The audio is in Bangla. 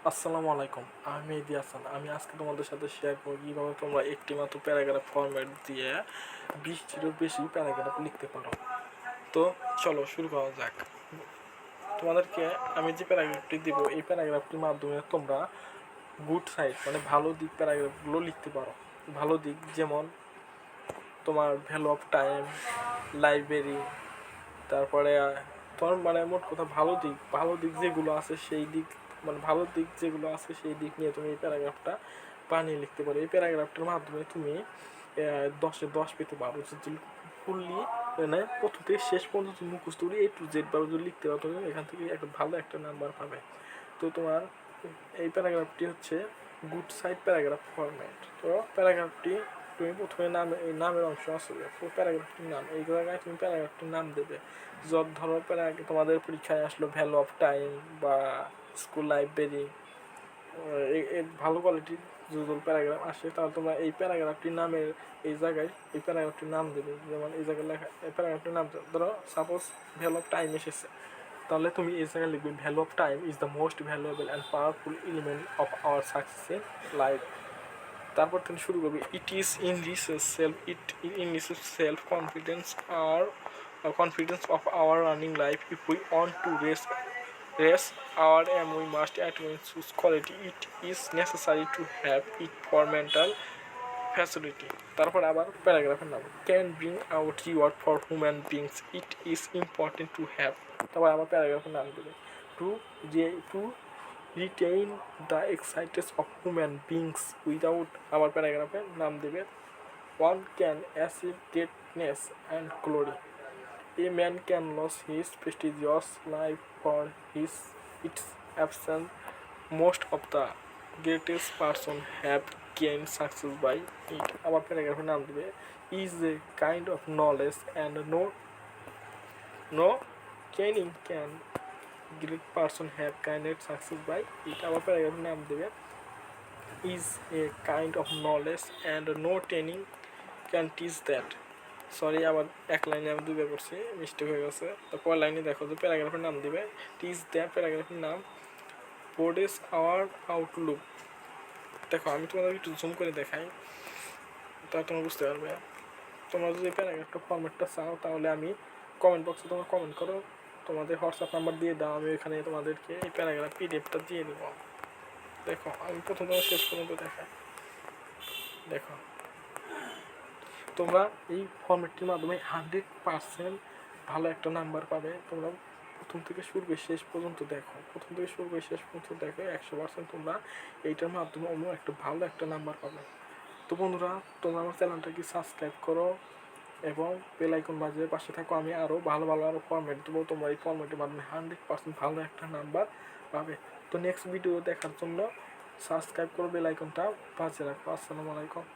আসসালামু আলাইকুম, আমি মেহেদি হাসান। আমি আজকে তোমাদের সাথে শেয়ার করব কীভাবে তোমরা একটি মাত্র প্যারাগ্রাফ ফরম্যাট দিয়ে 20টিরও বেশি প্যারাগ্রাফ লিখতে পারো। তো চলো শুরু করা যাক। তোমাদেরকে আমি যে প্যারাগ্রাফটি দিব, এই প্যারাগ্রাফটির মাধ্যমে তোমরা গুড সাইড মানে ভালো দিক প্যারাগ্রাফগুলো লিখতে পারো। ভালো দিক যেমন তোমার ভ্যালু অফ টাইম, লাইব্রেরি, তারপরে তোমার মানে মোট কথা ভালো দিক যেগুলো আছে সেই দিক, মানে ভালো দিক যেগুলো আছে সেই দিক নিয়ে তুমি এই প্যারাগ্রাফটা বানিয়ে লিখতে পারো। এই প্যারাগ্রাফটার মাধ্যমে তুমি 10-10 পেতে পারো যদি ফুললি মানে প্রথম থেকে শেষ পর্যন্ত মুখস্থ করে A to Z ভাবে যদি লিখতে পারো, তুমি এখান থেকে একটা ভালো একটা নাম্বার পাবে। তো তোমার এই প্যারাগ্রাফটি হচ্ছে গুড সাইড প্যারাগ্রাফ ফরম্যাট। তো প্যারাগ্রাফটি তুমি প্রথমে এই নামের অংশ আসলে প্যারাগ্রাফটির নাম, এই জায়গায় তুমি প্যারাগ্রাফটির নাম দেবে। ধরো তোমাদের পরীক্ষায় আসলো ভ্যালু অফ টাইম বা স্কুল লাইব্রেরি, এর ভালো কোয়ালিটির যদি প্যারাগ্রাফ আসে তাহলে তোমরা এই প্যারাগ্রাফটির নামের এই জায়গায় এই প্যারাগ্রাফটির নাম দেবে। যেমন এই জায়গায় লেখা এই প্যারাগ্রাফটির নাম, ধরো সাপোজ ভ্যালু অফ টাইম এসেছে, তাহলে তুমি এই জায়গায় লিখবে value of time is the most valuable and powerful element of our success in life. তারপর তুমি শুরু করবে in self confidence of our running life if we want to raise our aim we must advance whose quality it is necessary to have it for mental facility. তারপর আবার প্যারাগ্রাফের নাম can bring out reward for human beings it is important to have। তারপর আবার প্যারাগ্রাফের নাম দেবে to retain the excitement of human beings without। আবার প্যারাগ্রাফের নাম দেবে one can achieve greatness and glory, a man can lose his prestigious life for its absence. Most of the greatest person have gained success by it. আবার প্যারাগ্রাফের নাম দেবে is a kind of knowledge and no gaining can great person have gained success by it. আবার প্যারাগ্রাফের নাম দেবে is a kind of knowledge and no training can teach that। Sorry, আবার এক লাইনে আমি দুবার করছি, মিস্টেক হয়ে গেছে। তারপর লাইনে দেখো যে প্যারাগ্রাফের নাম দিবে টিজ দ্য, প্যারাগ্রাফের নাম বোর্ডেস আওয়ার আউটলুক। দেখো আমি তোমাদের একটু জুম করে দেখাই, তা তোমরা বুঝতে পারবে। তোমরা যদি প্যারাগ্রাফটা ফরম্যাটটা চাও তাহলে আমি কমেন্ট বক্সে তোমরা কমেন্ট করো, তোমাদের হোয়াটসঅ্যাপ নাম্বার দিয়ে দাও, আমি এখানে তোমাদেরকে এই প্যারাগ্রাফ পিডিএফটা দিয়ে দেবো। দেখো আমি প্রথম থেকে শেষ পর্যন্ত দেখাই। দেখো তোমরা এই ফরম্যাটটির মাধ্যমে 100% ভালো একটা নাম্বার পাবে। তোমরা প্রথম থেকে শুরু করে শেষ পর্যন্ত দেখো 100% তোমরা এইটার মাধ্যমে অন্য একটা ভালো একটা নাম্বার পাবে। তো বন্ধুরা, তোমরা আমার চ্যানেলটাকে সাবস্ক্রাইব করো এবং বেল আইকন বাজিয়ে পাশে থাকো। আমি আরও ভালো আরও ফরম্যাট দেবো, তোমরা এই ফরম্যাটের মাধ্যমে 100% ভালো একটা নাম্বার পাবে। তো নেক্সট ভিডিও দেখার জন্য সাবস্ক্রাইব করো, বেল আইকনটা বাজিয়ে রাখো। আসসালামু আলাইকুম।